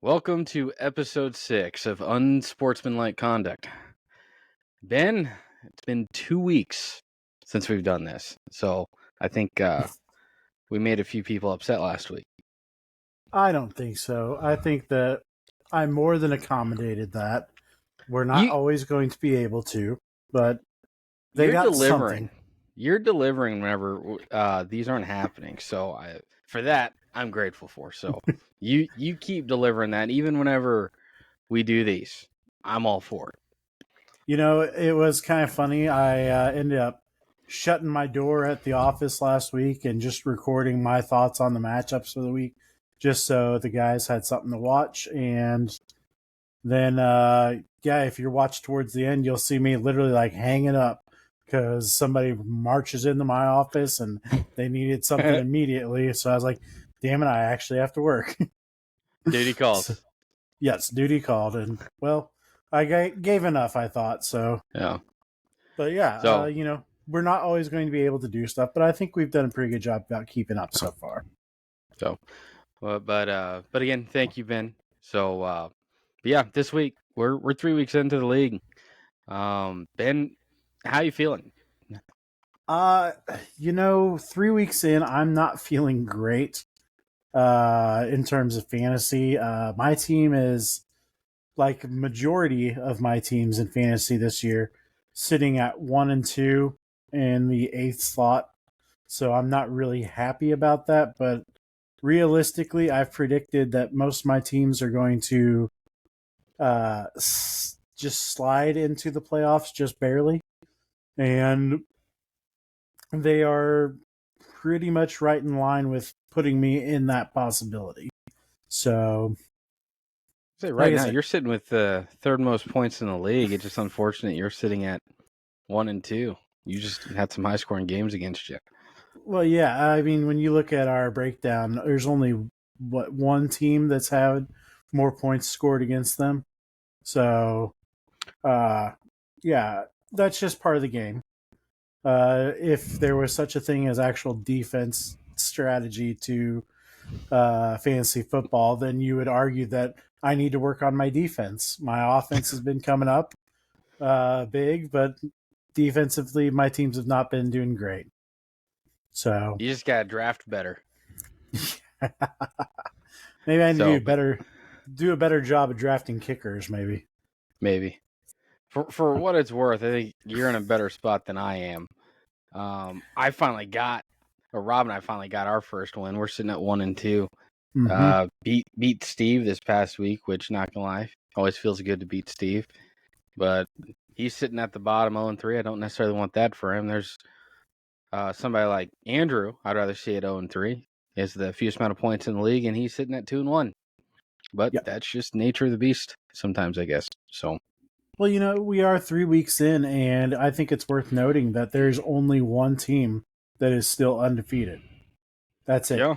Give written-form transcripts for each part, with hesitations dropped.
Welcome to episode 6 of Unsportsmanlike Conduct. Ben, it's been 2 weeks since we've done this, so I think we made a few people upset last week. I don't think so. I think that I more than accommodated that. We're not always going to be able to, but they got delivering. something. You're delivering whenever these aren't happening, so for that, I'm grateful for. So you keep delivering that, even whenever we do these. I'm all for it. You know, it was kind of funny. I ended up shutting my door at the office last week and just recording my thoughts on the matchups for the week, just so the guys had something to watch. And then, if you watch towards the end, you'll see me literally like hanging up because somebody marches into my office and they needed something immediately. So I was like, damn it, I actually have to work. Duty calls. So, yes, duty called. And, well, I gave enough, I thought. So, yeah. But yeah, we're not always going to be able to do stuff, but I think we've done a pretty good job about keeping up so far. So, but again, thank you, Ben. So, yeah, this week we're 3 weeks into the league. Ben, how you feeling? 3 weeks in, I'm not feeling great. In terms of fantasy, my team is like majority of my teams in fantasy this year, sitting at 1-2 in the 8th slot. So I'm not really happy about that, but realistically, I've predicted that most of my teams are going to just slide into the playoffs just barely. And they are pretty much right in line with putting me in that possibility. So, now you're sitting with the third most points in the league. It's just unfortunate you're sitting at 1-2. You just had some high scoring games against you. Well, yeah. I mean, when you look at our breakdown, there's only one team that's had more points scored against them. So, yeah, that's just part of the game. If there was such a thing as actual defense strategy to fantasy football, then you would argue that I need to work on my defense. My offense has been coming up big, but defensively, my teams have not been doing great. So you just got to draft better. Maybe I need to do a better job of drafting kickers. Maybe. For what it's worth, I think you're in a better spot than I am. Rob and I finally got our first win. We're sitting at 1-2. Mm-hmm. Beat Steve this past week, which, not gonna lie, always feels good to beat Steve. But he's sitting at the bottom 0-3. I don't necessarily want that for him. There's somebody like Andrew. I'd rather see it 0-3. He has the fewest amount of points in the league, and he's sitting at 2-1. But that's just nature of the beast sometimes, I guess. So. Well, we are 3 weeks in, and I think it's worth noting that there's only one team that is still undefeated. That's it. Yeah.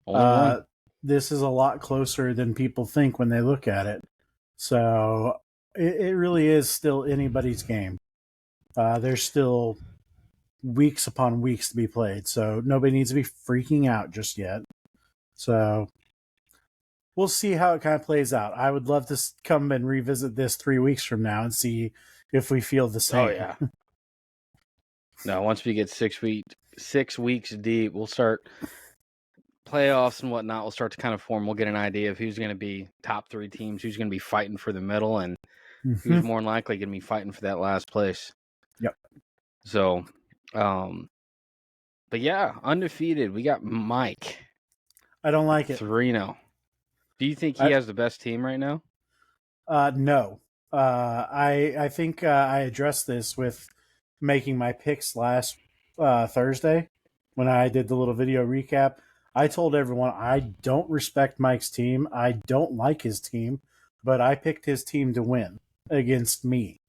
Only one. This is a lot closer than people think when they look at it. So it really is still anybody's game. There's still weeks upon weeks to be played, so nobody needs to be freaking out just yet. So we'll see how it kind of plays out. I would love to come and revisit this 3 weeks from now and see if we feel the same. Oh, yeah. No, once we get 6 weeks deep, we'll start playoffs and whatnot. We'll start to kind of form. We'll get an idea of who's going to be top 3 teams, who's going to be fighting for the middle, and who's more than likely going to be fighting for that last place. Yep. So, but yeah, undefeated. We got Mike. I don't like it. 3-0. Do you think he has the best team right now? No. I think I addressed this with making my picks last Thursday when I did the little video recap. I told everyone I don't respect Mike's team. I don't like his team, but I picked his team to win against me.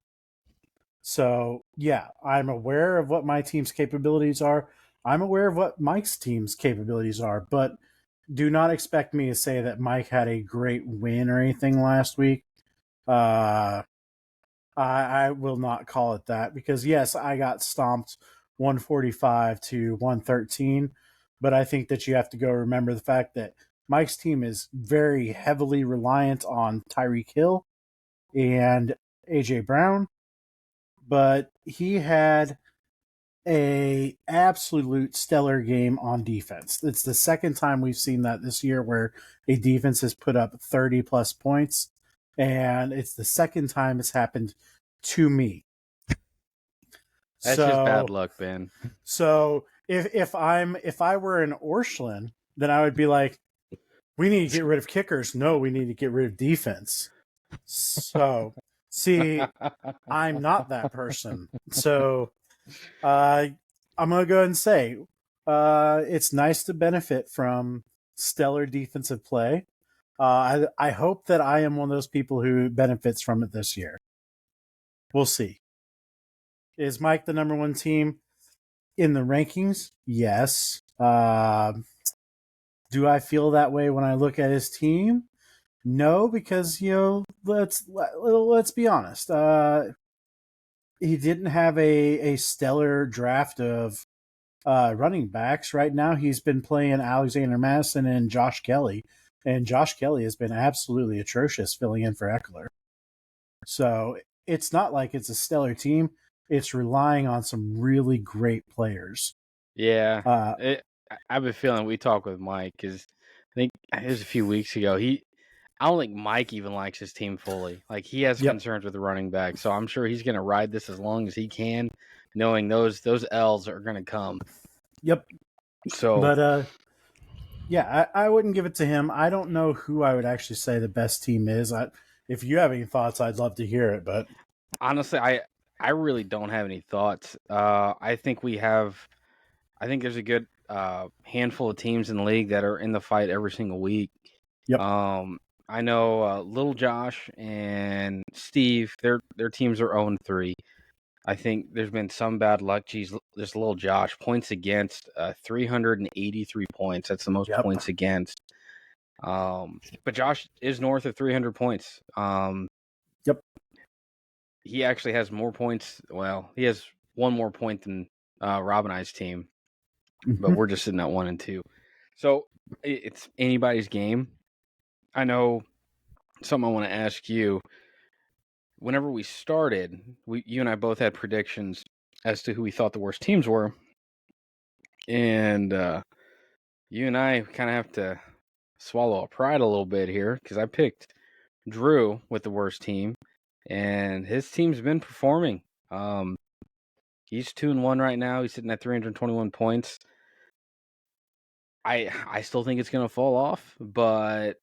So, yeah, I'm aware of what my team's capabilities are. I'm aware of what Mike's team's capabilities are, but do not expect me to say that Mike had a great win or anything last week. I will not call it that because, yes, I got stomped 145 to 113, but I think that you have to go remember the fact that Mike's team is very heavily reliant on Tyreek Hill and AJ Brown, but he had a absolute stellar game on defense. It's the second time we've seen that this year where a defense has put up 30 plus points, and it's the second time it's happened to me. That's just bad So luck, Ben. so if I were an Orscheln, then I would be like, we need to get rid of kickers. No, we need to get rid of defense. So see, I'm not that person. So I'm gonna go ahead and say it's nice to benefit from stellar defensive play. I hope that I am one of those people who benefits from it this year. We'll see. Is Mike the number one team in the rankings? Yes. Do I feel that way when I look at his team? No, because let's be honest. He didn't have a stellar draft of running backs. Right now, he's been playing Alexander Madison and Josh Kelly, and Josh Kelly has been absolutely atrocious filling in for Eckler. So it's not like it's a stellar team. It's relying on some really great players. Yeah, Uh, I have a feeling we talked with Mike because I think it was a few weeks ago. I don't think Mike even likes his team fully. Like he has yep, concerns with the running back, so I'm sure he's going to ride this as long as he can, knowing those L's are going to come. yep. So, But yeah, I wouldn't give it to him. I don't know who I would actually say the best team is. If you have any thoughts, I'd love to hear it. But honestly, I really don't have any thoughts. I think there's a good handful of teams in the league that are in the fight every single week. yep, I know Little Josh and Steve, their teams are 0-3. I think there's been some bad luck. Geez, this Little Josh points against 383 points. That's the most yep, points against. But Josh is north of 300 points. yep. He actually has more points. Well, he has one more point than Rob and I's team, but Mm-hmm. we're just sitting at 1-2. So it's anybody's game. I know something I want to ask you. Whenever we started, you and I both had predictions as to who we thought the worst teams were, and you and I kind of have to swallow our pride a little bit here because I picked Drew with the worst team, and his team's been performing. He's 2-1 right now. He's sitting at 321 points. I still think it's gonna fall off, but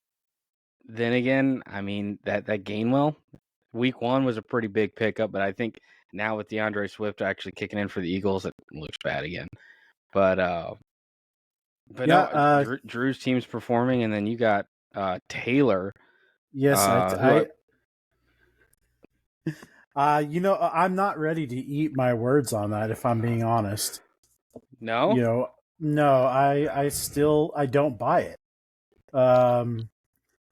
then again, I mean that Gainwell week one was a pretty big pickup, but I think now with DeAndre Swift actually kicking in for the Eagles, it looks bad again. But Yeah. no, Drew's team's performing, and then you got Taylor, Yes, who I'm not ready to eat my words on that. If I'm being honest, no, no, I don't buy it.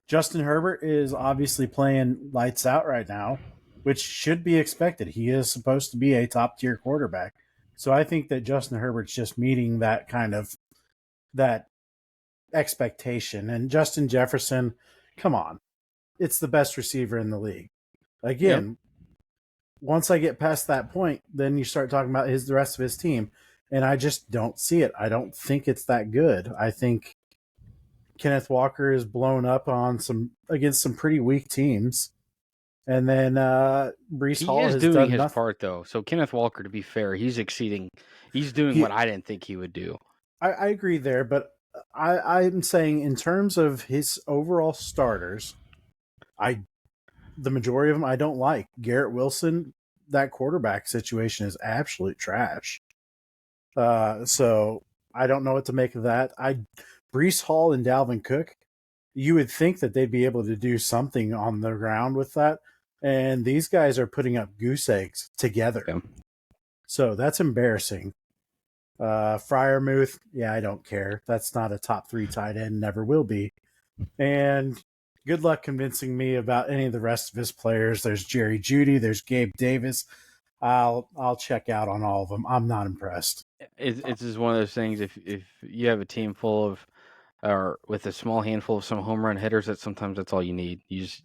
Justin Herbert is obviously playing lights out right now, which should be expected. He is supposed to be a top tier quarterback. So I think that Justin Herbert's just meeting that kind of that expectation. And Justin Jefferson, come on. It's the best receiver in the league. yep. Again, once I get past that point, then you start talking about the rest of his team. And I just don't see it. I don't think it's that good. I think Kenneth Walker is blown up on against some pretty weak teams. And then Brees He Hall is has doing done his nothing. part though. So Kenneth Walker, to be fair, he's exceeding. He's doing He, what I didn't think he would do. I agree there, but I'm saying in terms of his overall starters, the majority of them I don't like. Garrett Wilson, that quarterback situation is absolute trash. So I don't know what to make of that. Brees Hall and Dalvin Cook, you would think that they'd be able to do something on the ground with that. And these guys are putting up goose eggs together. Yeah. So that's embarrassing. Fryermuth, yeah, I don't care. That's not a top 3 tight end, never will be. And good luck convincing me about any of the rest of his players. There's Jerry Jeudy, there's Gabe Davis. I'll check out on all of them. I'm not impressed. It's just one of those things. If you have a team full of or with a small handful of some home run hitters, that sometimes that's all you need. You just,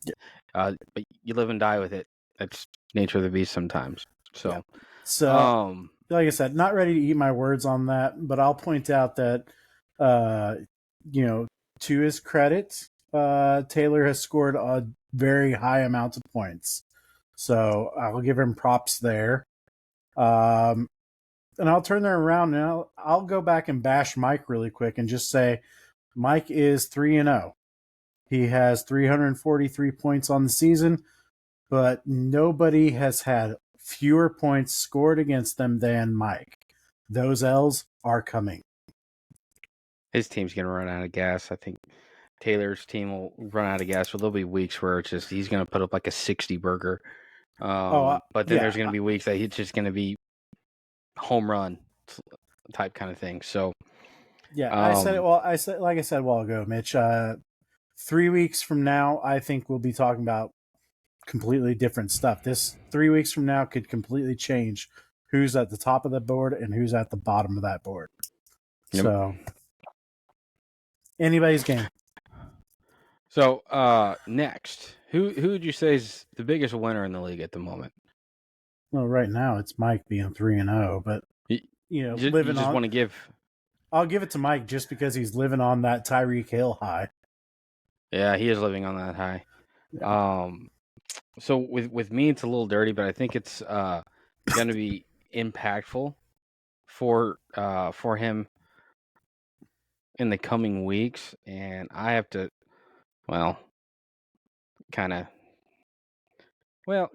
but you live and die with it. That's nature of the beast sometimes. Yeah. So, So, like I said, not ready to eat my words on that, but I'll point out that, uh, to his credit, Taylor has scored a very high amount of points. So I'll give him props there. And I'll turn that around and I'll go back and bash Mike really quick and just say Mike is 3-0. He has 343 points on the season, but nobody has had fewer points scored against them than Mike. Those L's are coming. his team's going to run out of gas. I think Taylor's team will run out of gas, but there'll be weeks where it's just he's going to put up like a 60 burger. But then there's going to be weeks that he's just going to be home run type kind of thing. So yeah, I said it. Well, I said like I said a while ago, Mitch. 3 weeks from now, I think we'll be talking about completely different stuff. This 3 weeks from now could completely change who's at the top of the board and who's at the bottom of that board. Yep. So, anybody's game. So next, who would you say is the biggest winner in the league at the moment? Well, right now it's Mike being 3-0, but living just on. Want to give. I'll give it to Mike just because he's living on that Tyreek Hill high. Yeah, he is living on that high. Yeah. So with me, it's a little dirty, but I think it's going to be impactful for him in the coming weeks, and I have to, go against. Well,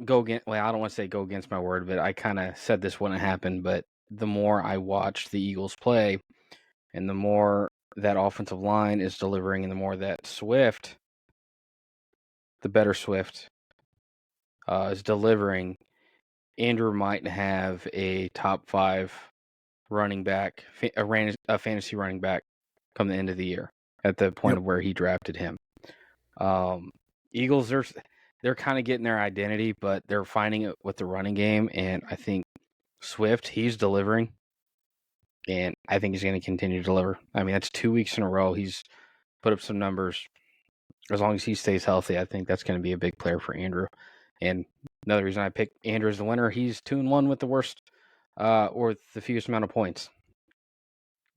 I don't want to say go against my word, but I kind of said this wouldn't happen. But the more I watch the Eagles play, and the more that offensive line is delivering, and the more that Swift, the better Swift, is delivering, Andrew might have a top 5 running back, a fantasy running back, come the end of the year at the point of where he drafted him. Eagles, they're kind of getting their identity, but they're finding it with the running game, and I think Swift, he's delivering, and I think he's going to continue to deliver. I mean, that's 2 weeks in a row. He's put up some numbers. As long as he stays healthy, I think that's going to be a big player for Andrew. And another reason I picked Andrew as the winner, he's 2-1 with the worst or the fewest amount of points.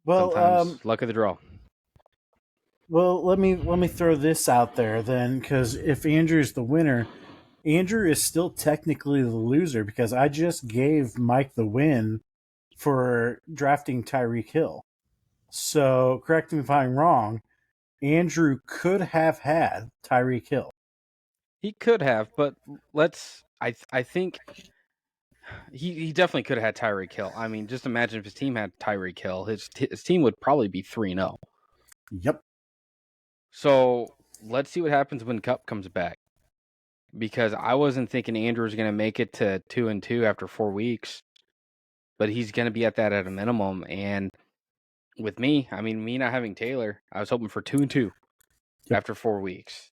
Well, sometimes luck of the draw. Well, let me throw this out there then, because if Andrew's the winner, Andrew is still technically the loser because I just gave Mike the win for drafting Tyreek Hill. So, correct me if I'm wrong, Andrew could have had Tyreek Hill. He could have, but I think he definitely could have had Tyreek Hill. I mean, just imagine if his team had Tyreek Hill, his team would probably be 3-0. Yep. So let's see what happens when Kupp comes back, because I wasn't thinking Andrew was going to make it to 2-2 after 4 weeks, but he's going to be at that at a minimum. And with me not having Taylor, I was hoping for 2-2 after 4 weeks.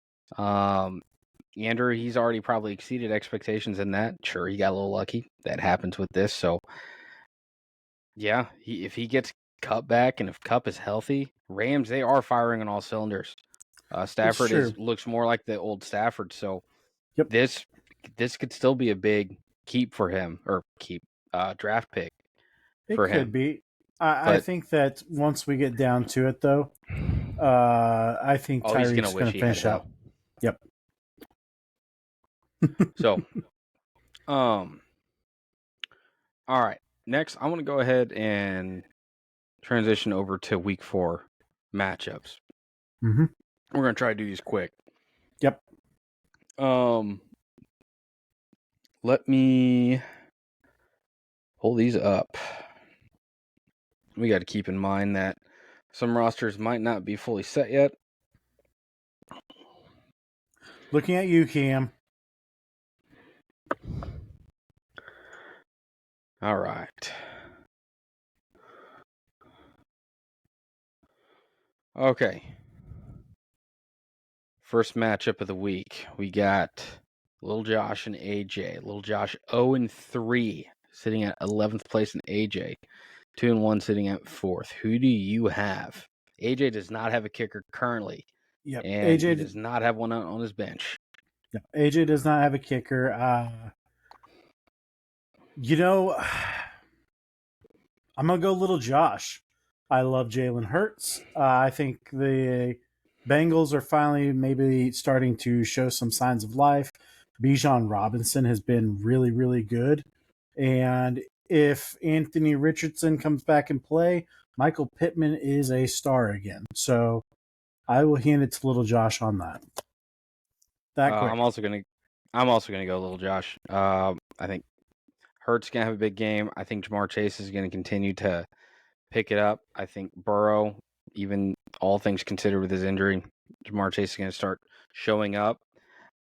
Andrew, he's already probably exceeded expectations in that. Sure, he got a little lucky. That happens with this. So, yeah, if he gets Kupp back and if Kupp is healthy, Rams, they are firing on all cylinders. Stafford looks more like the old Stafford. So, this could still be a big keep for him, or draft pick for him. It could be. I think that once we get down to it, though, I think Tyreek's going to finish out. Yep. So, all right. Next, I want to go ahead and transition over to week 4 matchups. Mm-hmm. We're going to try to do these quick. Yep. Let me pull these up. We got to keep in mind that some rosters might not be fully set yet. Looking at you, Cam. All right. Okay. First matchup of the week. We got Little Josh and AJ. Little Josh 0-3, sitting at 11th place, in AJ 2-1, sitting at 4th. Who do you have? AJ does not have a kicker currently, Yep, and he AJ. does not have one on his bench. No, AJ does not have a kicker. You know, I'm gonna go little Josh. I love Jalen Hurts. I think the Bengals are finally maybe starting to show some signs of life. Bijan Robinson has been really, really good, and if Anthony Richardson comes back and play, Michael Pittman is a star again. So I will hand it to little Josh on that. That quick. I'm also gonna go little Josh. I think Hurts gonna have a big game. I think Jamar Chase is gonna continue to pick it up. I think Burrow, even all things considered with his injury, Jamar Chase is gonna start showing up.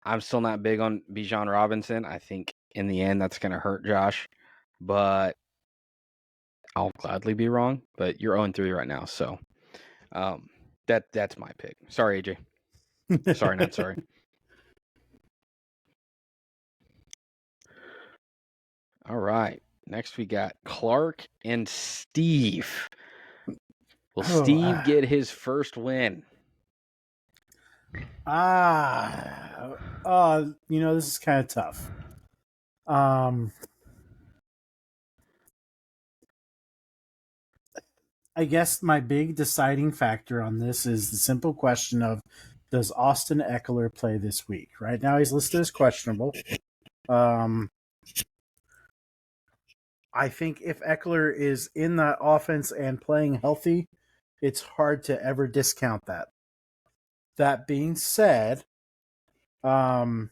I'm still not big on Bijan Robinson. I think in the end that's gonna hurt Josh, but I'll gladly be wrong. But you're 0-3 right now, so that's my pick. Sorry, AJ. Sorry, not sorry. All right. Next, we got Clark and Steve. Will Steve get his first win? This is kind of tough. I guess my big deciding factor on this is the simple question of, does Austin Eckler play this week? Right now he's listed as questionable. I think if Eckler is in the offense and playing healthy, it's hard to ever discount that. That being said, I'm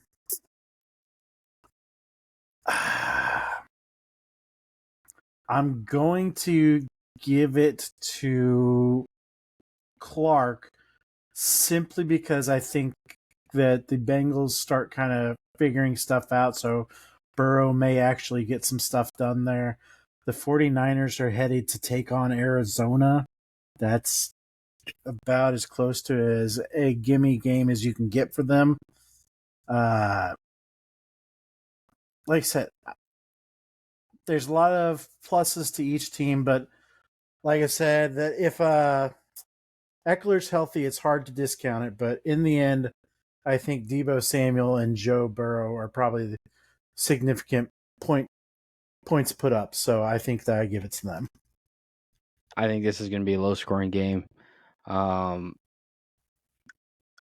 going to give it to Clark simply because I think that the Bengals start kind of figuring stuff out. So Burrow may actually get some stuff done there. The 49ers are headed to take on Arizona. That's about as close to as a gimme game as you can get for them. Like I said, there's a lot of pluses to each team, but like I said, that if Eckler's healthy, it's hard to discount it. But in the end, I think Deebo Samuel and Joe Burrow are probably the significant points put up. So I think that I give it to them. I think this is going to be a low-scoring game. I'm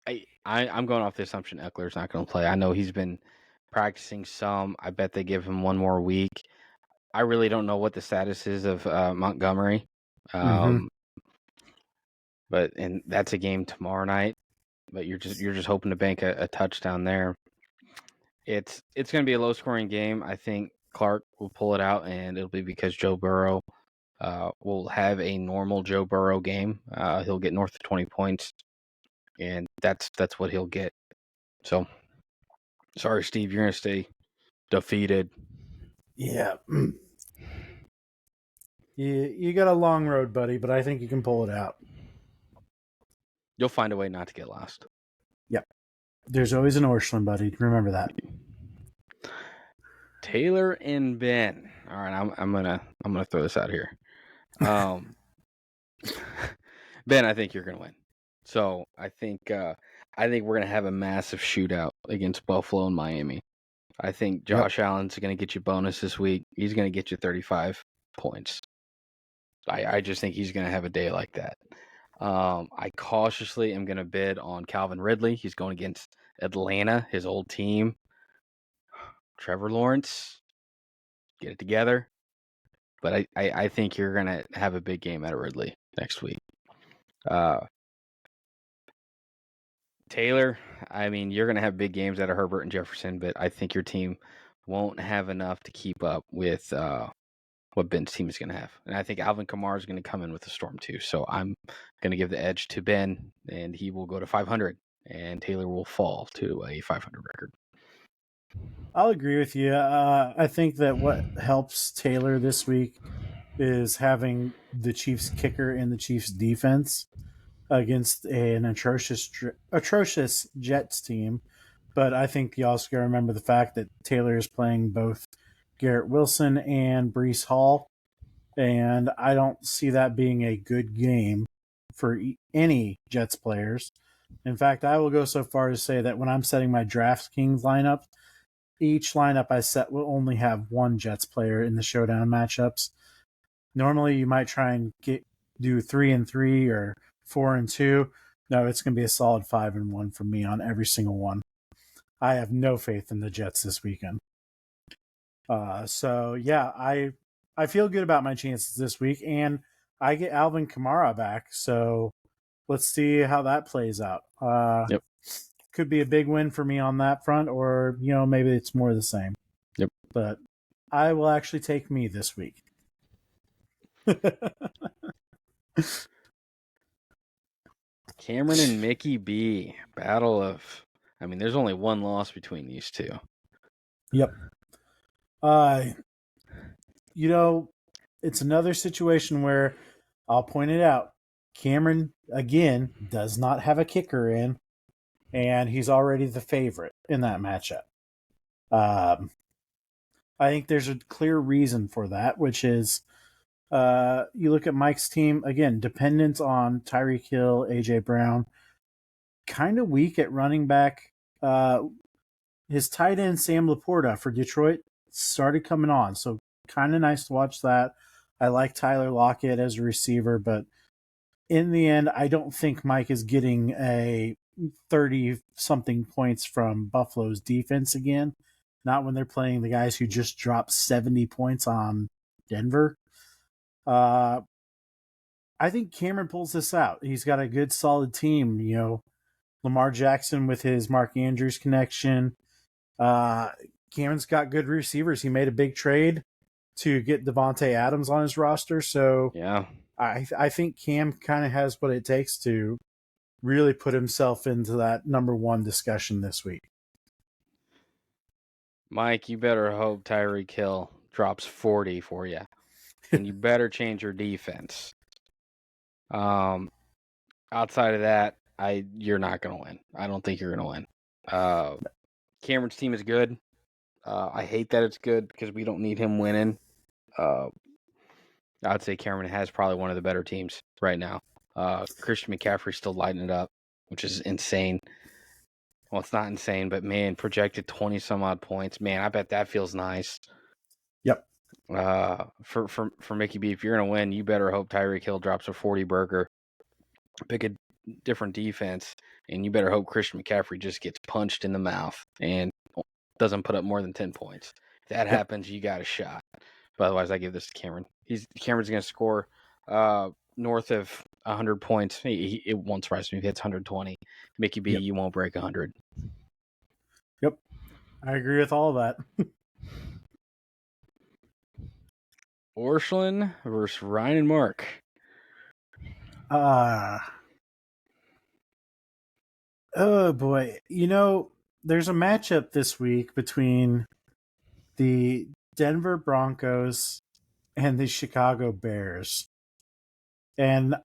going off the assumption Eckler's not going to play. I know he's been practicing some. I bet they give him one more week. I really don't know what the status is of Montgomery. But that's a game tomorrow night. But you're just hoping to bank a touchdown there. It's going to be a low scoring game. I think Clark will pull it out, and it'll be because Joe Burrow will have a normal Joe Burrow game. He'll get north of 20 points, and that's what he'll get. So, sorry, Steve, you're going to stay defeated. Yeah. You got a long road, buddy, but I think you can pull it out. You'll find a way not to get lost. Yep. There's always an Orscheln, buddy. Remember that. Taylor and Ben. All right, I'm gonna throw this out here. Ben, I think you're gonna win. So I think we're gonna have a massive shootout against Buffalo and Miami. I think Josh Allen's gonna get you bonus this week. He's gonna get you 35 points. I just think he's gonna have a day like that. I cautiously am gonna bid on Calvin Ridley. He's going against Atlanta, his old team. Trevor Lawrence, get it together. But I think you're going to have a big game out of Ridley next week. Taylor, I mean, you're going to have big games out of Herbert and Jefferson, but I think your team won't have enough to keep up with what Ben's team is going to have. And I think Alvin Kamara is going to come in with a storm too. So I'm going to give the edge to Ben, and he will go to 500, and Taylor will fall to a 500 record. I'll agree with you. I think that what helps Taylor this week is having the Chiefs kicker and the Chiefs defense against an atrocious Jets team. But I think you also got to remember the fact that Taylor is playing both Garrett Wilson and Breece Hall, and I don't see that being a good game for any Jets players. In fact, I will go so far as to say that when I'm setting my DraftKings lineup, each lineup I set will only have one Jets player in the showdown matchups. Normally, you might try and do 3-3 or 4-2. No, it's going to be a solid 5-1 for me on every single one. I have no faith in the Jets this weekend. So yeah, I feel good about my chances this week, and I get Alvin Kamara back. So let's see how that plays out. Yep. Could be a big win for me on that front, or maybe it's more of the same. Yep. But I will actually take me this week. Cameron and Mickey B. Battle of. I mean, there's only one loss between these two. Yep. It's another situation where I'll point it out. Cameron, again, does not have a kicker in, and he's already the favorite in that matchup. I think there's a clear reason for that, which is you look at Mike's team, again, dependent on Tyreek Hill, A.J. Brown, kind of weak at running back. His tight end, Sam Laporta for Detroit, started coming on, so kind of nice to watch that. I like Tyler Lockett as a receiver, but in the end, I don't think Mike is getting a 30-something points from Buffalo's defense again. Not when they're playing the guys who just dropped 70 points on Denver. I think Cameron pulls this out. He's got a good, solid team. Lamar Jackson with his Mark Andrews connection. Cameron's got good receivers. He made a big trade to get Devontae Adams on his roster. So yeah, I think Cam kind of has what it takes to really put himself into that number one discussion this week. Mike, you better hope Tyreek Hill drops 40 for you, and you better change your defense. Outside of that, you're not going to win. I don't think you're going to win. Cameron's team is good. I hate that it's good because we don't need him winning. I'd say Cameron has probably one of the better teams right now. Christian McCaffrey's still lighting it up, which is insane. Well, it's not insane, but man, projected 20-some-odd points. Man, I bet that feels nice. Yep. For Mickey B, if you're going to win, you better hope Tyreek Hill drops a 40 burger. Pick a different defense, and you better hope Christian McCaffrey just gets punched in the mouth and doesn't put up more than 10 points. If that happens, you got a shot. But otherwise, I give this to Cameron. Cameron's going to score north of 100 points. It won't surprise me if he hits 120. Mickey B, you won't break 100. Yep. I agree with all that. Orscheln versus Ryan and Mark. Oh, boy. There's a matchup this week between the Denver Broncos and the Chicago Bears. And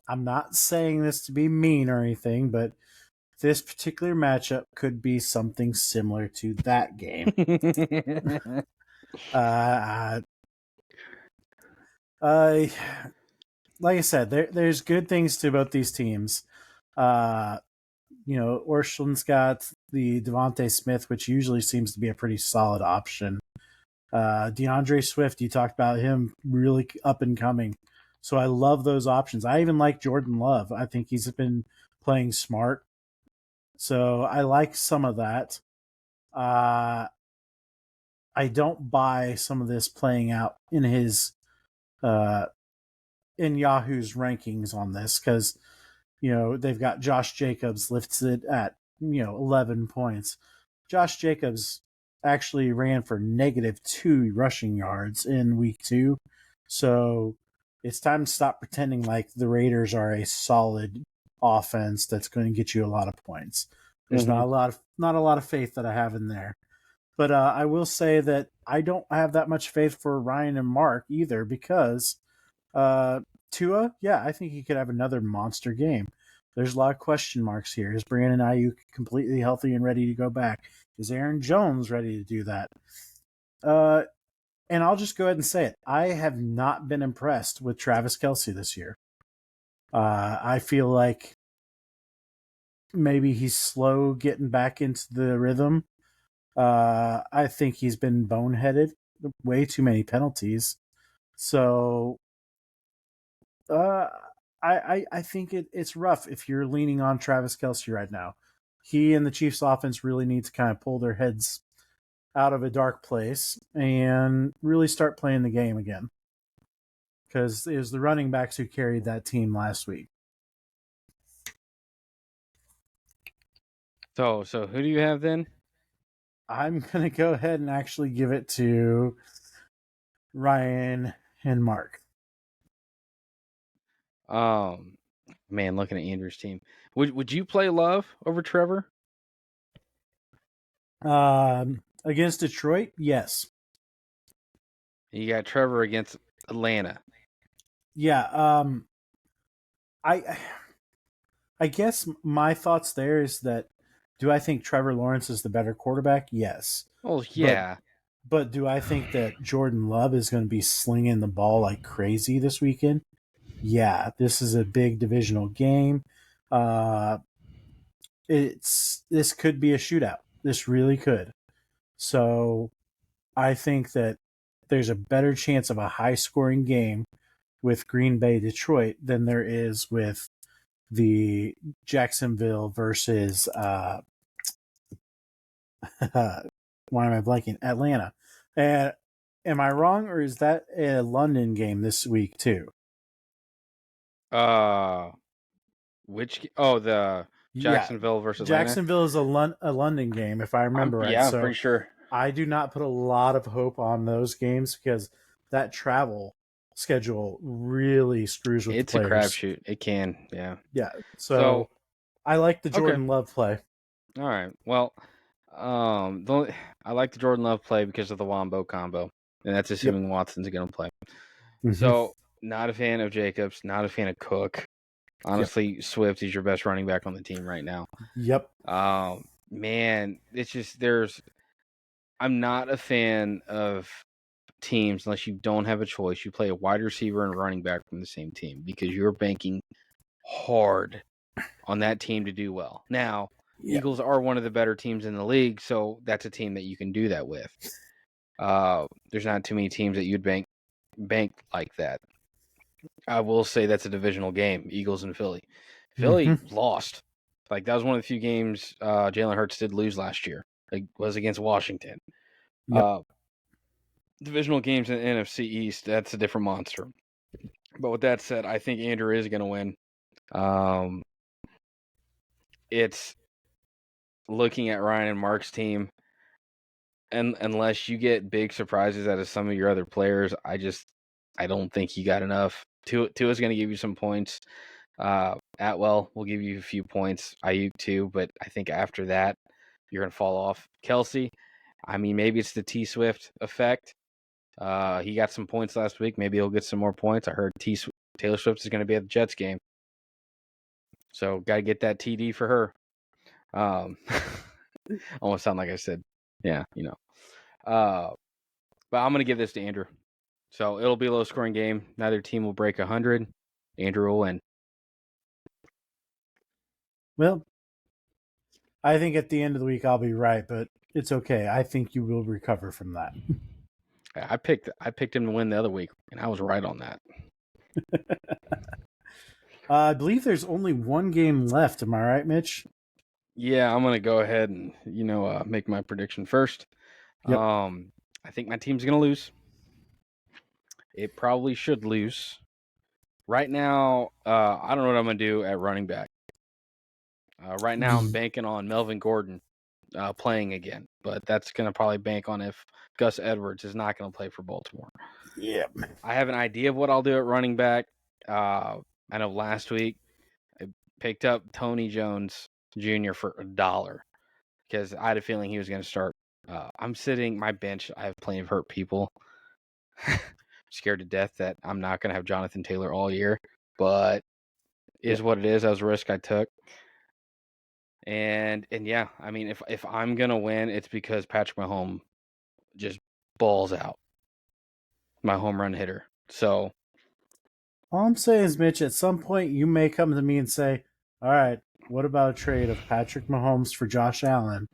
I'm not saying this to be mean or anything, but this particular matchup could be something similar to that game. Like I said, there's good things to both these teams. Orscheln's got the Devontae Smith, which usually seems to be a pretty solid option. DeAndre Swift, you talked about him really up and coming. So I love those options. I even like Jordan Love. I think he's been playing smart. So I like some of that. I don't buy some of this playing out in his in Yahoo's rankings on this because they've got Josh Jacobs listed at 11 points. Josh Jacobs actually ran for -2 rushing yards in week 2. So it's time to stop pretending like the Raiders are a solid offense that's going to get you a lot of points. There's not a lot of faith that I have in there. But I will say that I don't have that much faith for Ryan and Mark either because Tua, I think he could have another monster game. There's a lot of question marks here. Is Brandon Ayuk completely healthy and ready to go back? Is Aaron Jones ready to do that? And I'll just go ahead and say it. I have not been impressed with Travis Kelce this year. I feel like maybe he's slow getting back into the rhythm. I think he's been boneheaded, way too many penalties. So uh, I think it's rough if you're leaning on Travis Kelce right now. He and the Chiefs offense really need to kind of pull their heads out of a dark place and really start playing the game again. Because it was the running backs who carried that team last week. So who do you have then? I'm going to go ahead and actually give it to Ryan and Mark. Man, looking at Andrew's team, would you play Love over Trevor? Against Detroit, yes. You got Trevor against Atlanta. Yeah. I I guess my thoughts there is that do I think Trevor Lawrence is the better quarterback? Yes. Oh But yeah, do I think that Jordan Love is going to be slinging the ball like crazy this weekend? Yeah, this is a big divisional game. Uh, this could be a shootout. This really could. So I think that there's a better chance of a high scoring game with Green Bay Detroit than there is with the Jacksonville versus why am I blanking? Atlanta. And am I wrong, or is that a London game this week too? uh, the Yeah, Jacksonville versus Atlanta. Jacksonville is a London game if I remember right. I'm pretty So sure I do not put a lot of hope on those games because that travel schedule really screws with the it's a players. crapshoot. It can, yeah. Yeah, so So I like the okay, Jordan Love play. all right. Well, I like the Jordan Love play because of the Wombo combo, and that's Yep. assuming Watson's going to play. Mm-hmm. So not a fan of Jacobs, not a fan of Cook. Yep. Honestly, Swift is your best running back on the team right now. Yep. Man, it's just I'm not a fan of teams unless you don't have a choice. You play a wide receiver and running back from the same team because you're banking hard on that team to do well. Now, Yep. Eagles are one of the better teams in the league, so that's a team that you can do that with. There's not too many teams that you'd bank like that. I will say that's a divisional game, Eagles and Philly. Mm-hmm. Philly lost. Like that was one of the few games Jalen Hurts did lose last year. It was against Washington. Yep. Uh, Divisional games in the NFC East, that's a different monster. But with that said, I think Andrew is going to win. Um, it's looking at Ryan and Mark's team, and unless you get big surprises out of some of your other players, I don't think you got enough. Tua's going to give you some points. Atwell will give you a few points. Ayuk too, but I think after that you're going to fall off. Kelsey, I mean, maybe it's the T Swift effect. He got some points last week. Maybe he'll get some more points. I heard Taylor Swift is going to be at the Jets game, so got to get that TD for her. Almost sound like I said, yeah, you know. But I'm going to give this to Andrew. So it'll be a low scoring game. Neither team will break 100. Andrew will win. Well, I think at the end of the week I'll be right, but it's okay. I think you will recover from that. I picked him to win the other week, and I was right on that. I believe there's only one game left. Am I right, Mitch? Yeah, I'm gonna go ahead and make my prediction first. Yep. I think my team's gonna lose. It probably should lose. Right now, I don't know what I'm gonna do at running back. Right now, I'm banking on Melvin Gordon playing again, but that's gonna probably bank on if Gus Edwards is not gonna play for Baltimore. Yep. I have an idea of what I'll do at running back. I know last week I picked up Tony Jones Jr. for $1 because I had a feeling he was going to start. I'm sitting my bench. I have plenty of hurt people. Scared to death that I'm not going to have Jonathan Taylor all year, but is what it is. That was a risk I took. And yeah, I mean, if I'm going to win, it's because Patrick Mahomes just balls out. My home run hitter. So All I'm saying is, Mitch, at some point you may come to me and say, all right, what about a trade of Patrick Mahomes for Josh Allen?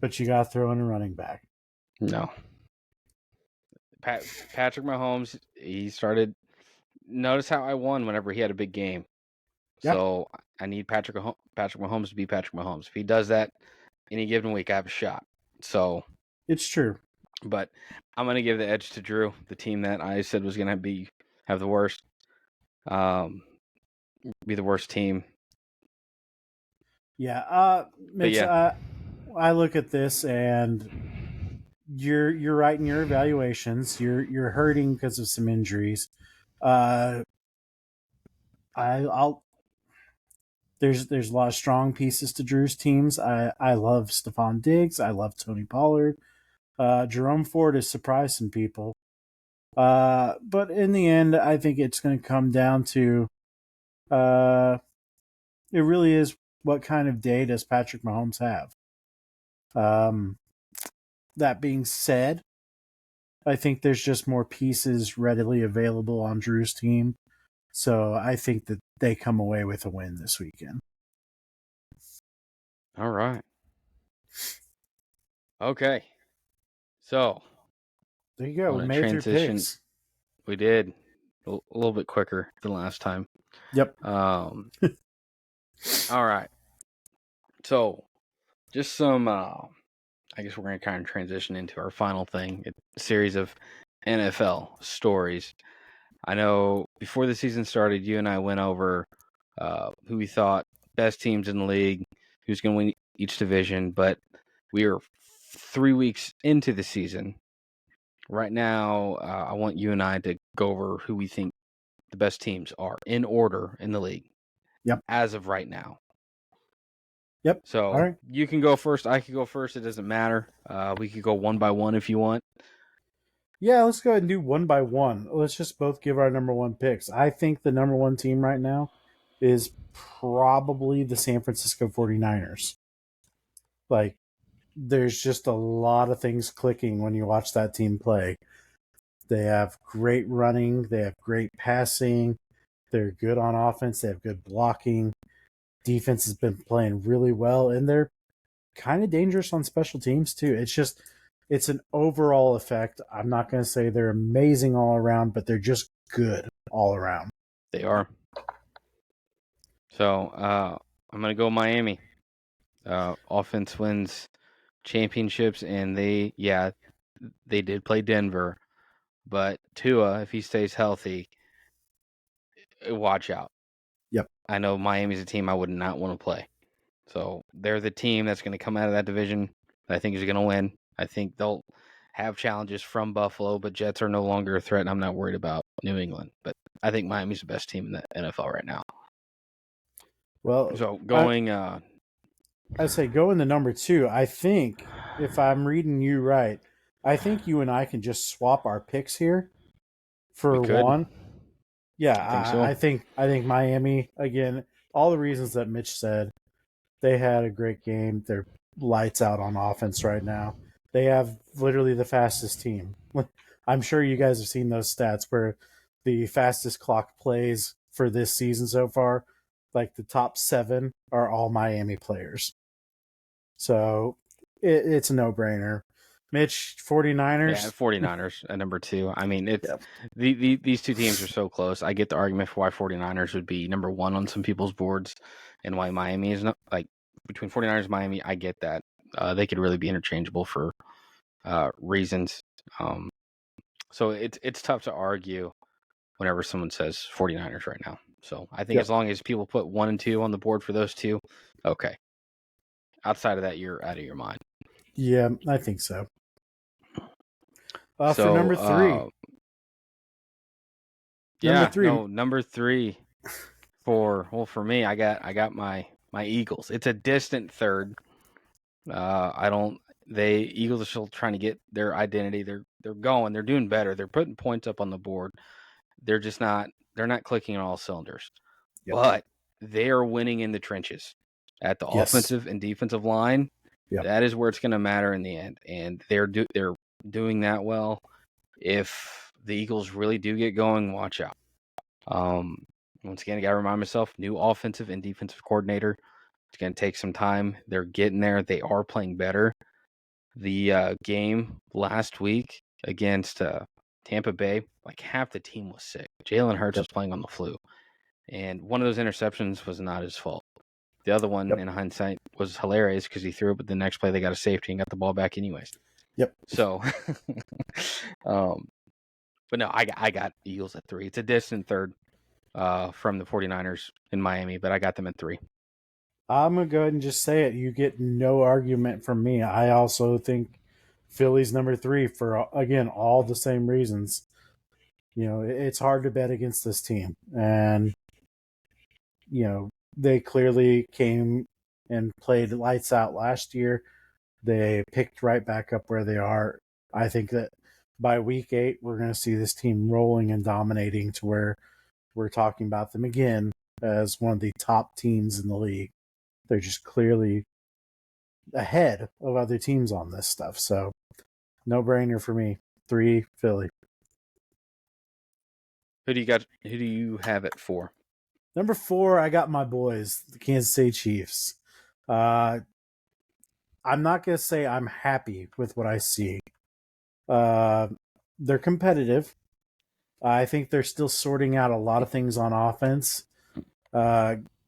But you got to throw in a running back. No. Patrick Mahomes, he started. Notice how I won whenever he had a big game. Yeah, So I need Patrick Mahomes to be Patrick Mahomes. If he does that any given week, I have a shot. So, it's true. but I'm gonna give the edge to Drew, the team that I said was gonna have the worst, um, be the worst team. Yeah, But Mitch, yeah, I look at this and you're right in your evaluations. You're hurting because of some injuries. Uh, I'll there's a lot of strong pieces to Drew's teams. I love Stephon Diggs. I love Tony Pollard. Jerome Ford has surprised some people. But in the end, I think it's going to come down to it really is what kind of day does Patrick Mahomes have. Um, that being said, I think there's just more pieces readily available on Drew's team. So I think that they come away with a win this weekend. all right, okay. So There you I go. We want to made it through transition. picks. We did a little bit quicker than last time. Yep. All right. So just some. I guess we're going to kind of transition into our final thing, a series of NFL stories. I know before the season started, you and I went over who we thought best teams in the league, who's going to win each division, but we are 3 weeks into the season. Right now, I want you and I to go over who we think the best teams are in order in the league. Yep. As of right now. Yep. So All right. you can go first. I can go first. It doesn't matter. We could go one by one if you want. Yeah, let's go ahead and do one by one. Let's just both give our number one picks. I think the number one team right now is probably the San Francisco 49ers. Like, there's just a lot of things clicking when you watch that team play. They have great running, they have great passing, they're good on offense, they have good blocking. Defense has been playing really well, and they're kind of dangerous on special teams too. It's an overall effect. I'm not going to say they're amazing all around, but they're just good all around. They are. So I'm going to go Miami. Offense wins championships, and they did play Denver. But Tua, if he stays healthy, watch out. Yep. I know Miami's a team I would not want to play. So they're the team that's going to come out of that division that I think is going to win. I think they'll have challenges from Buffalo, but Jets are no longer a threat, and I'm not worried about New England. But I think Miami's the best team in the NFL right now. Well, So going, I say go in the number two. I think if I'm reading you right, I think you and I can just swap our picks here we for could. one. Yeah, I think so. I think Miami again. All the reasons that Mitch said, they had a great game. They're lights out on offense right now. They have literally the fastest team. I'm sure you guys have seen those stats where the fastest clock plays for this season so far, like the top 7 are all Miami players. So it's a no-brainer. Mitch, 49ers. Yeah, 49ers at number 2. I mean, it's Yep. these two teams are so close. I get the argument for why 49ers would be number 1 on some people's boards and why Miami is not, like, between 49ers and Miami, I get that. They could really be interchangeable for reasons. So it's tough to argue whenever someone says 49ers right now. So I think Yep. as long as people put 1 and 2 on the board for those two, okay. Outside of that, you're out of your mind. Yeah, I think so. So For number 3. yeah, Number 3. no, number 3 for me, I got my Eagles. It's a distant third. Eagles are still trying to get their identity. They're going. They're doing better. They're putting points up on the board. They're just not. They're not clicking on all cylinders. Yep. But they are winning in the trenches at the Yes. offensive and defensive line. Yep. That is where it's going to matter in the end, and they're doing that well. If the Eagles really do get going, watch out. Once again, I got to remind myself, new offensive and defensive coordinator. It's going to take some time. They're getting there. They are playing better. The game last week against Tampa Bay, like half the team was sick. Jalen Hurts Yep. was playing on the flu. And one of those interceptions was not his fault. The other one, Yep. in hindsight, was hilarious because he threw it, but the next play they got a safety and got the ball back anyways. Yep. So, but no, I got Eagles at 3. It's a distant third from the 49ers in Miami, but I got them at 3. I'm going to go ahead and just say it. You get no argument from me. I also think Philly's number 3 for, again, all the same reasons. It's hard to bet against this team. And, they clearly came and played lights out last year. They picked right back up where they are. I think that by week 8, we're going to see this team rolling and dominating to where we're talking about them again as one of the top teams in the league. They're just clearly ahead of other teams on this stuff. So, no brainer for me. 3, Philly. Who do you got? Who do you have at 4? Number 4, I got my boys, the Kansas City Chiefs. I'm not going to say I'm happy with what I see. They're competitive. I think they're still sorting out a lot of things on offense.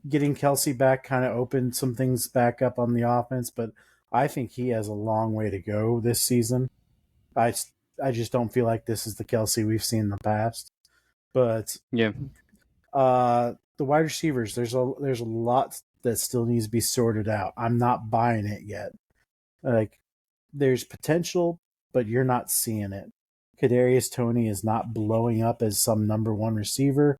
Getting Kelsey back kind of opened some things back up on the offense, but I think he has a long way to go this season. I just don't feel like this is the Kelsey we've seen in the past. But Yeah, the wide receivers, there's a lot that still needs to be sorted out. I'm not buying it yet. Like, there's potential, but you're not seeing it. Kadarius Toney is not blowing up as some number 1 receiver.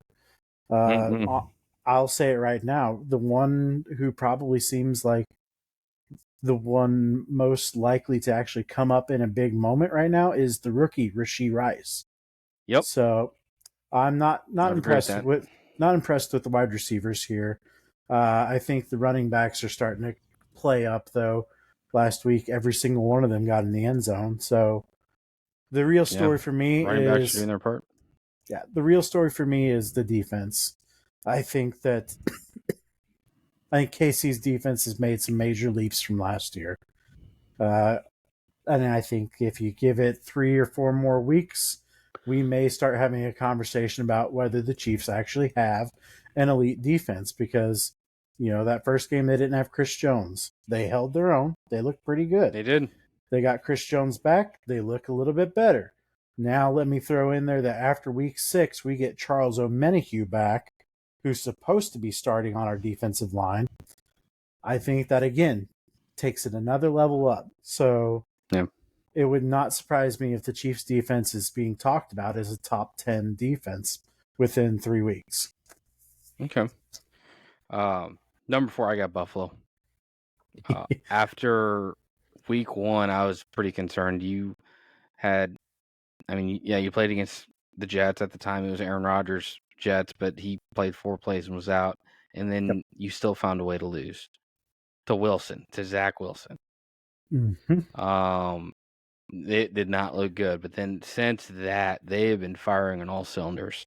I'll say it right now. The one who probably seems like the one most likely to actually come up in a big moment right now is the rookie Rashee Rice. Yep. So I'm not I would agree with impressed that. with the wide receivers here. I think the running backs are starting to play up though. Last week, every single one of them got in the end zone. So the real story for me Running backs are doing is their part. the real story for me is the defense. I think KC's defense has made some major leaps from last year. And I think if you give it 3 or 4 more weeks, we may start having a conversation about whether the Chiefs actually have an elite defense because, that first game they didn't have Chris Jones. They held their own. They looked pretty good. They did. They got Chris Jones back. They look a little bit better. Now let me throw in there that after week 6, we get Charles Omenihu back, who's supposed to be starting on our defensive line. I think that, again, takes it another level up. So it would not surprise me if the Chiefs' defense is being talked about as a top 10 defense within 3 weeks. Okay. Number 4, I got Buffalo. After week 1, I was pretty concerned. You played against the Jets at the time. It was Aaron Rodgers' Jets, but he played 4 plays and was out. And then you still found a way to lose to Zach Wilson. Mm-hmm. It did not look good. But then since that, they have been firing on all cylinders.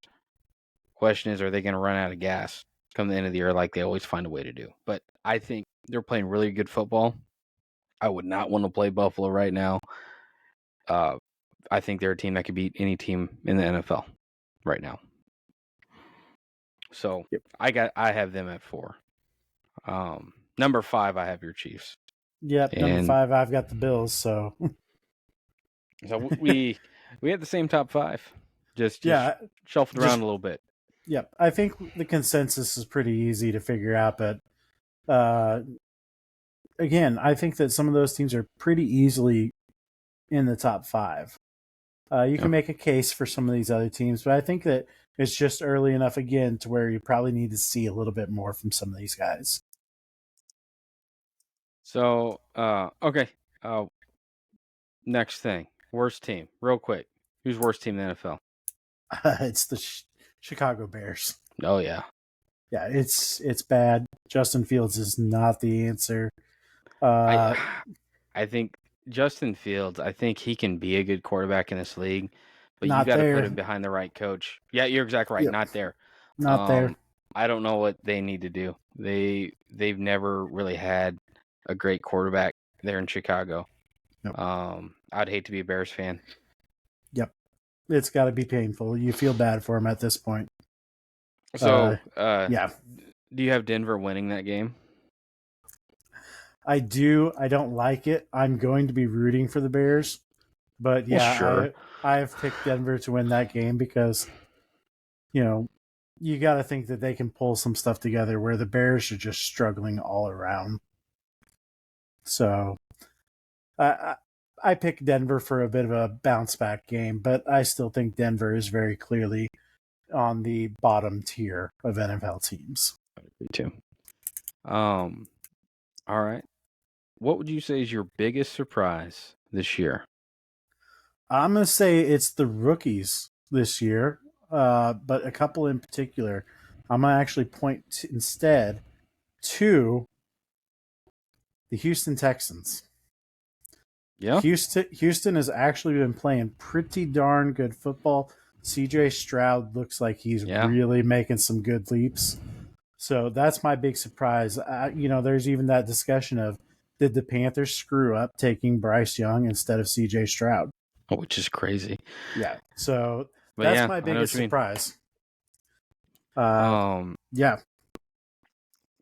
Question is, are they going to run out of gas come the end of the year like they always find a way to do? But I think they're playing really good football. I would not want to play Buffalo right now. I think they're a team that could beat any team in the NFL right now. So I have them at 4. Number 5, I have your Chiefs. Yep, number 5, I've got the Bills. So we had the same top 5, just shuffled around a little bit. Yep, I think the consensus is pretty easy to figure out, but again, I think that some of those teams are pretty easily in the top 5. You can make a case for some of these other teams, but I think that it's just early enough again to where you probably need to see a little bit more from some of these guys. So, okay. Next thing, worst team, real quick. Who's worst team in the NFL? It's the Chicago Bears. Oh yeah, yeah. It's bad. Justin Fields is not the answer. I think Justin Fields. I think he can be a good quarterback in this league, but you got to put him behind the right coach. Yeah, you're exactly right. Yep. Not there. Not there. I don't know what they need to do. They've never really had a great quarterback there in Chicago. Nope. I'd hate to be a Bears fan. Yep. It's got to be painful. You feel bad for him at this point. So, yeah, do you have Denver winning that game? I do. I don't like it. I'm going to be rooting for the Bears, but Well, yeah, sure. I've picked Denver to win that game because you got to think that they can pull some stuff together where the Bears are just struggling all around. So, I picked Denver for a bit of a bounce back game, but I still think Denver is very clearly on the bottom tier of NFL teams. Me too. All right. What would you say is your biggest surprise this year? I'm going to say it's the rookies this year, but a couple in particular. I'm going to actually point instead to the Houston Texans. Yeah. Houston has actually been playing pretty darn good football. CJ Stroud looks like he's really making some good leaps. So that's my big surprise. There's even that discussion of did the Panthers screw up taking Bryce Young instead of CJ Stroud? Which is crazy. Yeah. So But that's yeah, my I know what biggest you mean. surprise. Yeah.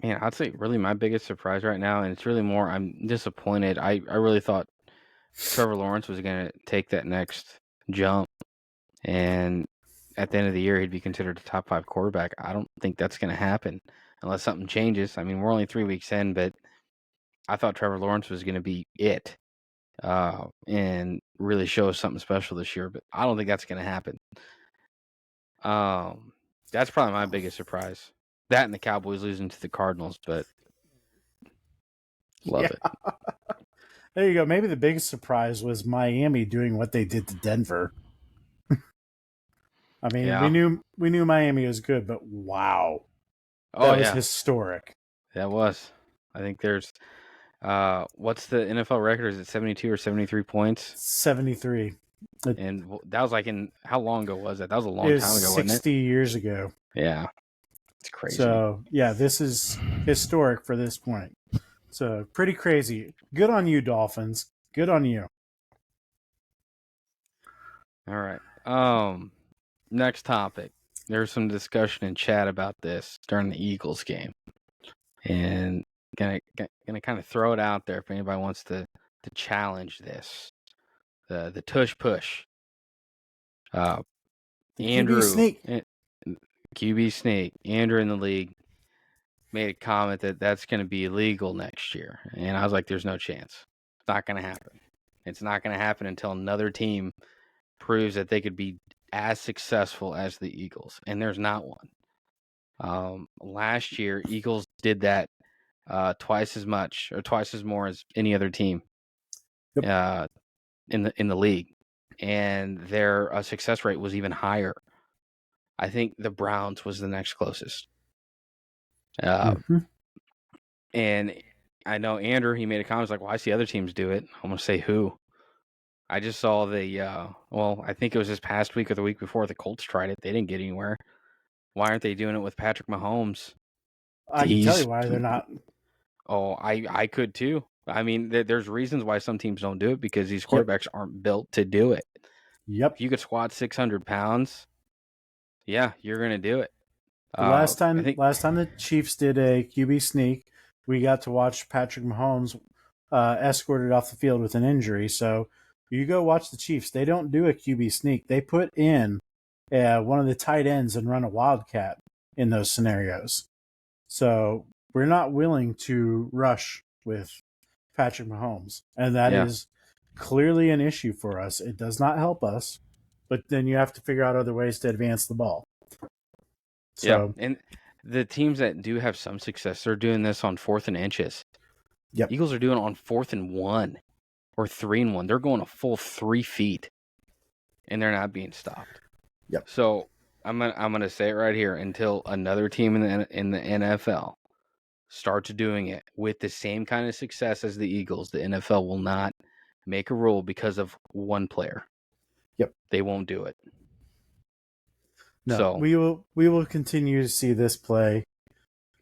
Man, I'd say really my biggest surprise right now, and it's really more I'm disappointed. I really thought Trevor Lawrence was going to take that next jump, and at the end of the year, he'd be considered a top 5 quarterback. I don't think that's going to happen unless something changes. I mean, we're only 3 weeks in, but I thought Trevor Lawrence was going to be it and really show us something special this year, but I don't think that's going to happen. That's probably my biggest surprise. That and the Cowboys losing to the Cardinals, but love it. There you go. Maybe the biggest surprise was Miami doing what they did to Denver. I mean, Yeah. we knew Miami was good, but wow. Oh, That was yeah. historic. That was. I think there's what's the NFL record? Is it 72 or 73 points? 73. And that was like how long ago was that? That was a long It was time ago, 60 wasn't it? years ago. Yeah. It's crazy. So, yeah, this is historic for this point. So, pretty crazy. Good on you, Dolphins. Good on you. All right. Next topic. There's some discussion in chat about this during the Eagles game. And gonna kind of throw it out there if anybody wants to challenge this. The tush push. The Andrew, QB sneak. QB sneak. Andrew in the league made a comment that that's going to be illegal next year, and I was like, "There's no chance. It's not going to happen. It's not going to happen until another team proves that they could be as successful as the Eagles, and there's not one. Last year, Eagles did that twice as much or twice as more as any other team in the league, and their success rate was even higher. I think the Browns was the next closest. And I know Andrew, he made a comment like, well, I see other teams do it. I'm going to say who. I just saw I think it was this past week or the week before the Colts tried it. They didn't get anywhere. Why aren't they doing it with Patrick Mahomes? I can tell you why they're not. Oh, I could too. I mean, there's reasons why some teams don't do it because these quarterbacks aren't built to do it. Yep. If you could squat 600 pounds, yeah, you're going to do it. Last time the Chiefs did a QB sneak, we got to watch Patrick Mahomes escorted off the field with an injury. So you go watch the Chiefs. They don't do a QB sneak. They put in one of the tight ends and run a wildcat in those scenarios. So we're not willing to rush with Patrick Mahomes. And that is clearly an issue for us. It does not help us. But then you have to figure out other ways to advance the ball. So, yeah, and the teams that do have some success, they're doing this on 4th and inches. Yep. Eagles are doing it on 4th and 1 or 3 and 1. They're going a full 3 feet, and they're not being stopped. Yep. So I'm gonna say it right here until another team in the NFL starts doing it with the same kind of success as the Eagles, the NFL will not make a rule because of one player. Yep. They won't do it. No, So we will continue to see this play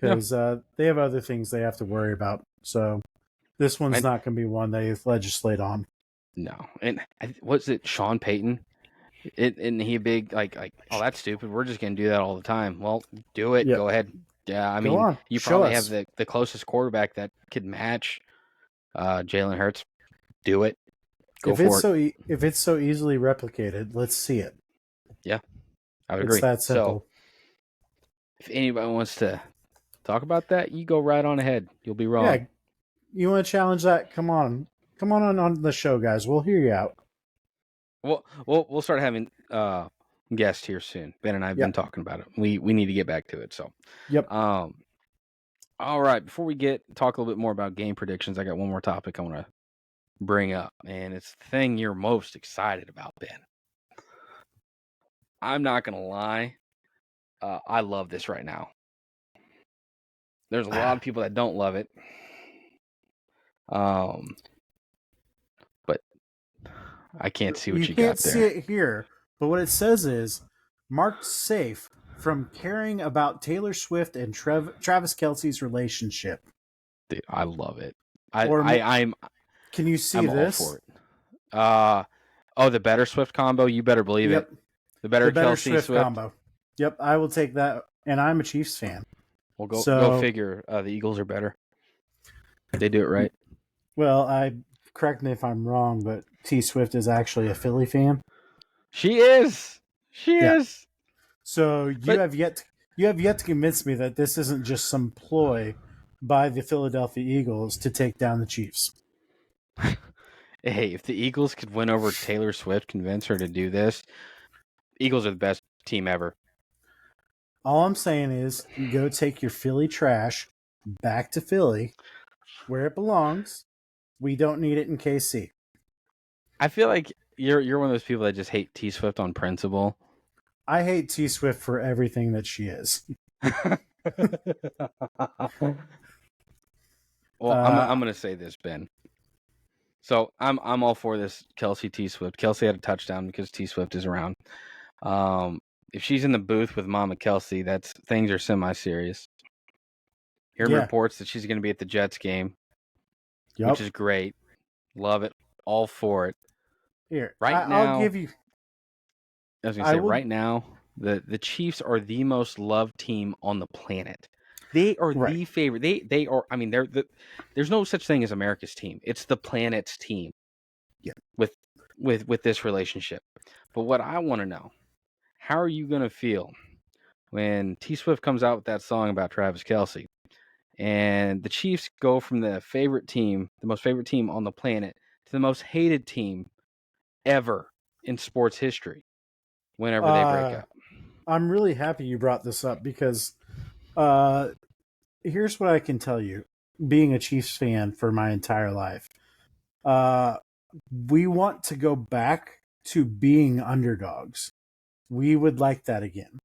yeah, because they have other things they have to worry about. So this one's and not going to be one they legislate on. no, and was it Sean Payton? Isn't he a big like? Oh, that's stupid. We're just gonna do that all the time. Well, do it. Yep. Go ahead. Yeah, I Go mean, on. you Show probably have us. the closest quarterback that could match Jalen Hurts. Do it. Go for it. If it's so easily replicated, let's see it. Yeah, I would It's agree. that So simple. if anybody wants to talk about that, you go right on ahead. You'll be wrong. Yeah, you want to challenge that? Come on the show, guys. We'll hear you out. We'll start having guests here soon. Ben and I have been Yep. talking about it. We need to get back to it. So Yep. um all right, before we talk a little bit more about game predictions, I got one more topic I want to bring up, and it's the thing you're most excited about, Ben. I'm not gonna lie, I love this right now. There's a lot of people that don't love it, but I can't see what You you can't got see there. it here, but what it says is marked safe from caring about Taylor Swift and Travis Kelsey's relationship. Dude, I love it. Or I'm can you see I'm all this? for it. The better Swift combo, you better believe it. Yep. The better The better Kelsey Swift Swift. combo. Yep, I will take that. And I'm a Chiefs fan. We'll go So, figure. The Eagles are better. They do it right. well, correct me if I'm wrong, but T Swift is actually a Philly fan. She is. She Yeah. is. So But you have yet to convince me that this isn't just some ploy by the Philadelphia Eagles to take down the Chiefs. hey, if the Eagles could win over Taylor Swift, convince her to do this, Eagles are the best team ever. All I'm saying is go take your Philly trash back to Philly where it belongs. We don't need it in KC. I feel like you're one of those people that just hate T Swift on principle. I hate T Swift for everything that she is. Well, I'm gonna say this, Ben. So I'm all for this Kelsey T Swift. Kelsey had a touchdown because T Swift is around. If she's in the booth with Mama Kelsey, things are semi-serious. Hearing reports that she's going to be at the Jets game, which is great. Love it. All for it. Here, Now, I'll give you. I was going to say, right now, the Chiefs are the most loved team on the planet. They are the favorite. They are. I mean, there's no such thing as America's team. It's the planet's team. Yeah. With this relationship. But what I want to know, how are you going to feel when T Swift comes out with that song about Travis Kelsey, and the Chiefs go from the most favorite team on the planet, to the most hated team ever in sports history whenever they break up? I'm really happy you brought this up because here's what I can tell you, being a Chiefs fan for my entire life. We want to go back to being underdogs. We would like that again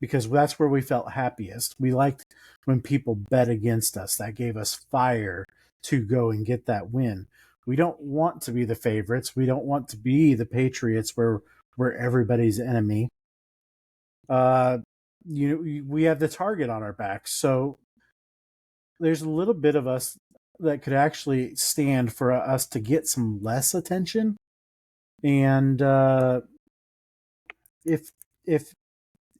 because that's where we felt happiest. We liked when people bet against us. That gave us fire to go and get that win. We don't want to be the favorites. We don't want to be the Patriots where we're everybody's enemy. We have the target on our back. So there's a little bit of us that could actually stand for us to get some less attention. And if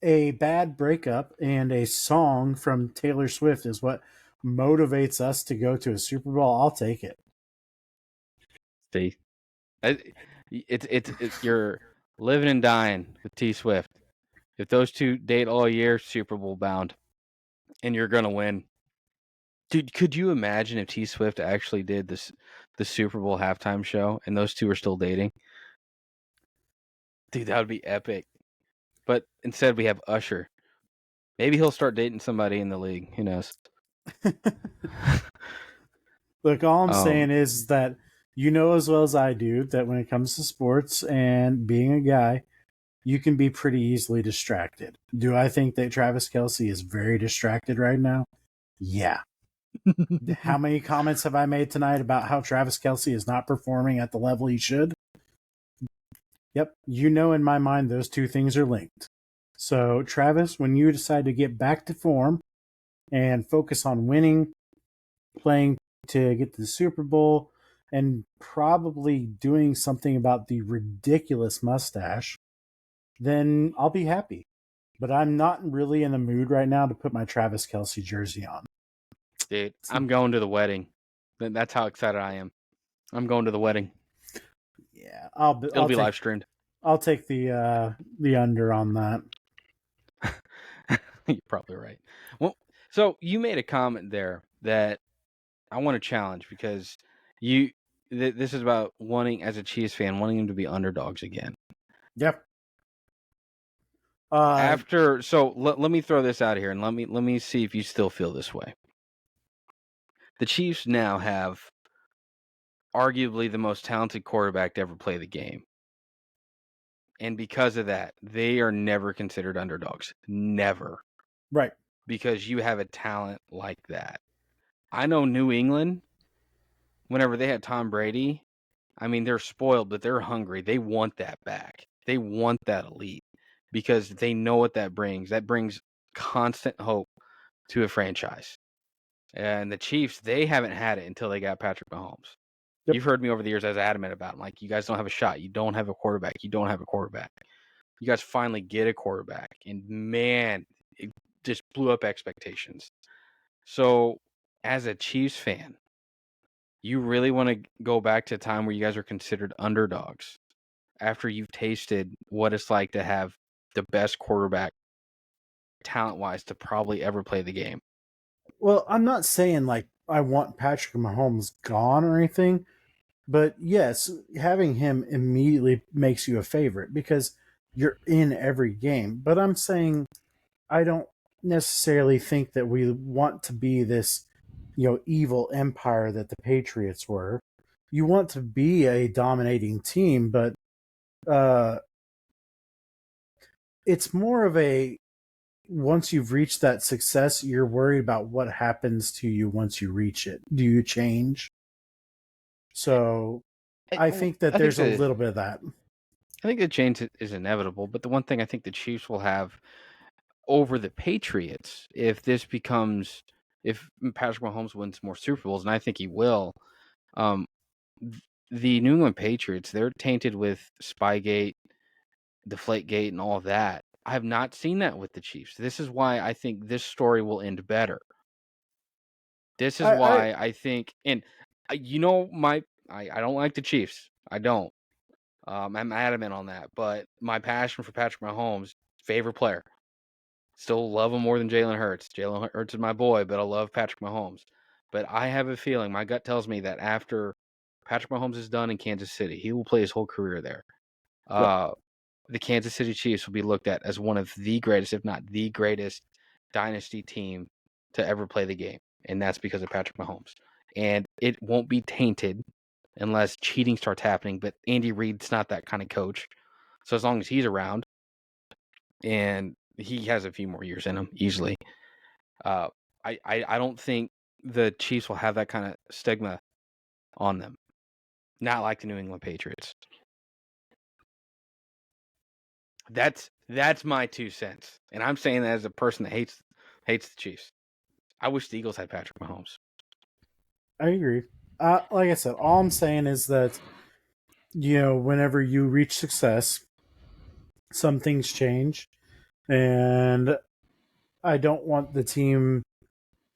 a bad breakup and a song from Taylor Swift is what motivates us to go to a Super Bowl, I'll take it. See, it's you're living and dying with T Swift. If those two date all year, Super Bowl bound, and you're gonna win. Dude, could you imagine if T Swift actually did the Super Bowl halftime show and those two are still dating? Dude, that would be epic. But instead we have Usher. Maybe he'll start dating somebody in the league. Who knows? Look, all I'm saying is that you know as well as I do that when it comes to sports and being a guy, you can be pretty easily distracted. Do I think that Travis Kelsey is very distracted right now? Yeah. How many comments have I made tonight about how Travis Kelsey is not performing at the level he should? Yep. You know, in my mind, those two things are linked. So, Travis, when you decide to get back to form and focus on winning, playing to get to the Super Bowl, and probably doing something about the ridiculous mustache, then I'll be happy. But I'm not really in the mood right now to put my Travis Kelce jersey on. Dude, I'm going to the wedding. That's how excited I am. I'm going to the wedding. Yeah, It'll be live streamed. I'll take the under on that. You're probably right. Well, so you made a comment there that I want to challenge because you this is about wanting, as a Chiefs fan, wanting them to be underdogs again. Yep. Let me throw this out here and let me see if you still feel this way. The Chiefs now have arguably the most talented quarterback to ever play the game. And because of that, they are never considered underdogs. Never. Right. Because you have a talent like that. I know New England, whenever they had Tom Brady, I mean, they're spoiled, but they're hungry. They want that back. They want that elite because they know what that brings. That brings constant hope to a franchise. And the Chiefs, they haven't had it until they got Patrick Mahomes. Yep. You've heard me over the years as adamant about, I'm like, you guys don't have a shot. You don't have a quarterback. You don't have a quarterback. You guys finally get a quarterback. And man, it just blew up expectations. So as a Chiefs fan, you really want to go back to a time where you guys are considered underdogs after you've tasted what it's like to have the best quarterback talent-wise to probably ever play the game. Well, I'm not saying like I want Patrick Mahomes gone or anything, but yes, having him immediately makes you a favorite because you're in every game. But I'm saying I don't necessarily think that we want to be this, evil empire that the Patriots were. You want to be a dominating team, but uh, it's more of a once you've reached that success, you're worried about what happens to you once you reach it. Do you change? So I think that I think there's a little bit of that. the change is inevitable, but the one thing I think the Chiefs will have over the Patriots, if Patrick Mahomes wins more Super Bowls, and I think he will, um, the New England Patriots, they're tainted with Spygate, Deflategate, and all of that. I have not seen that with the Chiefs. This is why I think this story will end better. This is I why I think, and I don't like the Chiefs. I don't. I'm adamant on that. But my passion for Patrick Mahomes, favorite player, still love him more than Jalen Hurts. Jalen Hurts is my boy, but I love Patrick Mahomes. But I have a feeling, my gut tells me that after Patrick Mahomes is done in Kansas City, he will play his whole career there. Yep. The Kansas City Chiefs will be looked at as one of the greatest, if not the greatest, dynasty team to ever play the game. And that's because of Patrick Mahomes. And it won't be tainted unless cheating starts happening. But Andy Reid's not that kind of coach. So as long as he's around, and he has a few more years in him easily, I don't think the Chiefs will have that kind of stigma on them. Not like the New England Patriots. That's my 2 cents, and I'm saying that as a person that hates the Chiefs. I wish the Eagles had Patrick Mahomes. I agree. Like I said, all I'm saying is that whenever you reach success, some things change, and I don't want the team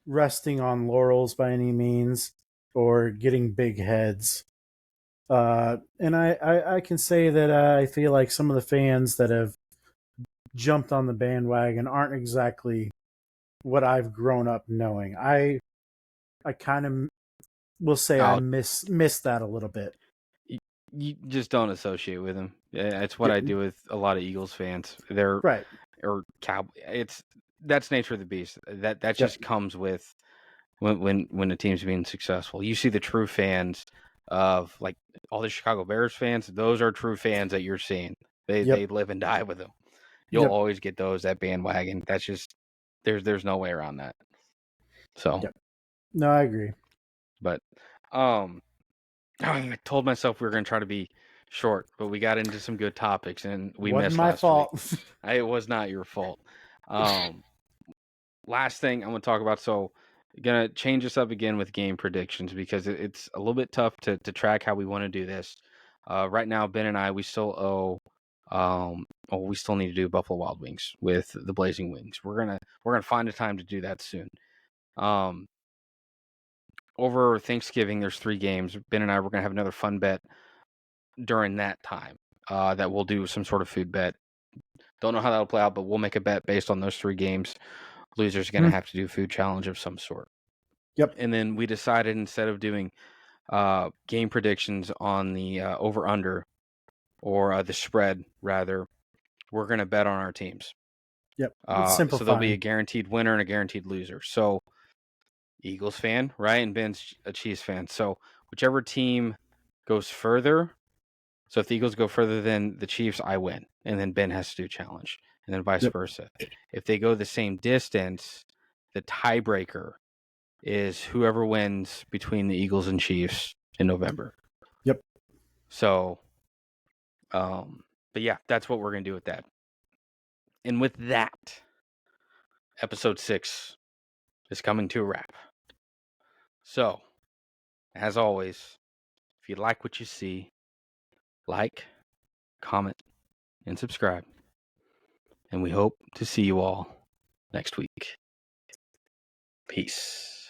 resting on laurels by any means or getting big heads. And I can say that I feel like some of the fans that have jumped on the bandwagon aren't exactly what I've grown up knowing. I kind of will say I Oh, miss that a little bit. you just don't associate with them. It's what Yeah, I do with a lot of Eagles fans. They're right. or cow. That's nature of the beast. That Yep. just comes with when the team's being successful. You see the true fans of like all the Chicago Bears fans. Those are true fans that you're seeing. They Yep. live and die with them. You'll Yep. always get those, that bandwagon. That's just there's no way around that. So, Yep. No, I agree. but I told myself we were going to try to be short, but we got into some good topics, and we Wasn't missed my last week. fault. It was not your fault. Last thing I'm going to talk about. So, going to change this up again with game predictions because it's a little bit tough to track how we want to do this. Right now, Ben and I, we still owe. We still need to do Buffalo Wild Wings with the Blazing Wings. We're gonna find a time to do that soon. Over Thanksgiving, there's 3 games. Ben and I, we're gonna have another fun bet during that time. That we'll do some sort of food bet. Don't know how that'll play out, but we'll make a bet based on those 3 games. Loser's going to have to do a food challenge of some sort. Yep. And then we decided instead of doing game predictions on the over-under or the spread, rather, we're going to bet on our teams. Yep. It's simplifying. So there'll be a guaranteed winner and a guaranteed loser. So Eagles fan, right? And Ben's a Chiefs fan. So whichever team goes further. So if the Eagles go further than the Chiefs, I win. And then Ben has to do a challenge. And then vice versa. If they go the same distance, the tiebreaker is whoever wins between the Eagles and Chiefs in November. Yep. So, but yeah, that's what we're going to do with that. And with that, episode 6 is coming to a wrap. So, as always, if you like what you see, like, comment, and subscribe. And we hope to see you all next week. Peace.